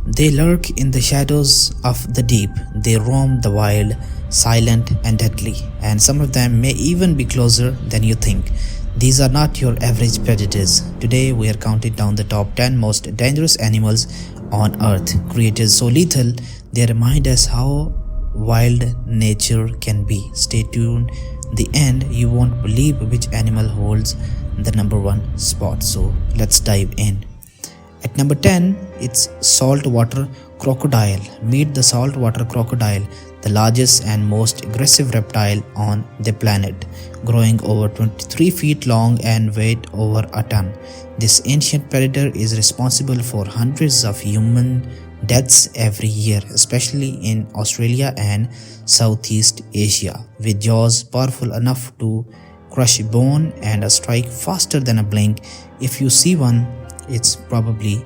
They lurk in the shadows of the deep. They roam the wild, silent and deadly, and some of them may even be closer than you think. These are not your average predators. Today we are counting down the top 10 most dangerous animals on earth. Creatures so lethal, they remind us how wild nature can be. Stay tuned. The end, you won't believe which animal holds the number one spot. So let's dive in. At number 10, it's saltwater crocodile. Meet the saltwater crocodile, the largest and most aggressive reptile on the planet, growing over 23 feet long and weight over a ton. This ancient predator is responsible for hundreds of human deaths every year, especially in Australia and Southeast Asia. With jaws powerful enough to crush bone and a strike faster than a blink, if you see one, it's probably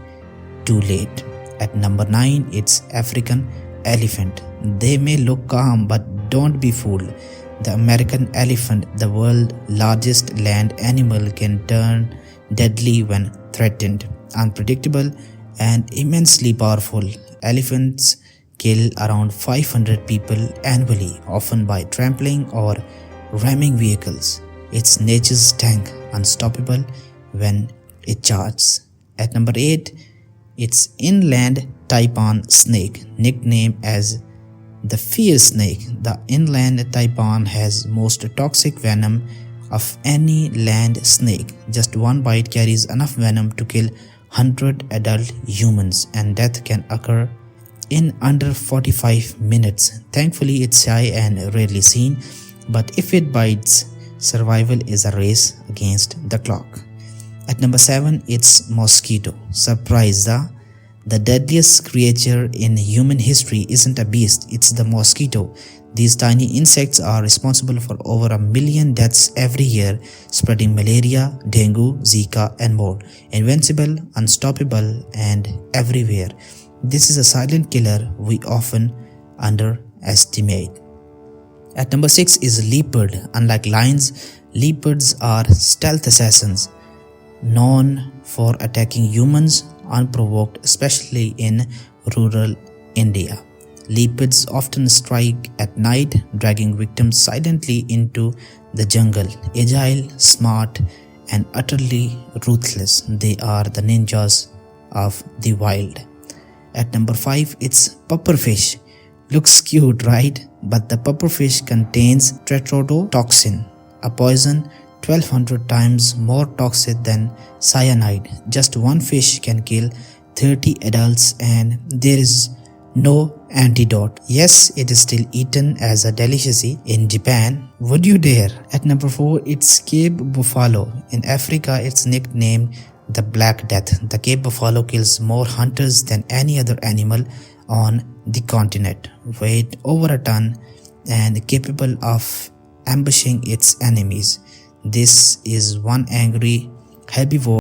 too late. At number 9, it's African elephant. They may look calm, but don't be fooled. The American elephant, the world's largest land animal, can turn deadly when threatened. Unpredictable and immensely powerful, elephants kill around 500 people annually, often by trampling or ramming vehicles. It's nature's tank, unstoppable when it charges. At number 8, it's inland taipan snake, nicknamed as the fear snake. The inland taipan has most toxic venom of any land snake. Just one bite carries enough venom to kill 100 adult humans, and death can occur in under 45 minutes. Thankfully, it's shy and rarely seen, but if it bites, survival is a race against the clock. At number 7, it's mosquito. Surprise, the deadliest creature in human history isn't a beast, it's the mosquito. These tiny insects are responsible for over 1 million deaths every year, spreading malaria, dengue, Zika and more. Invincible, unstoppable and everywhere. This is a silent killer we often underestimate. At number 6 is leopard. Unlike lions, leopards are stealth assassins, known for attacking humans unprovoked, especially in rural India. Leopards often strike at night, dragging victims silently into the jungle. Agile, smart, and utterly ruthless, they are the ninjas of the wild. At number 5, it's pufferfish. Looks cute, right? But the pufferfish contains tetrodotoxin, a poison 1200 times more toxic than cyanide. Just one fish can kill 30 adults and there is no antidote. Yes, it is still eaten as a delicacy in Japan. Would you dare? At number 4, it's Cape buffalo. In Africa, it's nicknamed the Black Death. The Cape buffalo kills more hunters than any other animal on the continent. Weight over a ton and capable of ambushing its enemies. This is one angry herbivore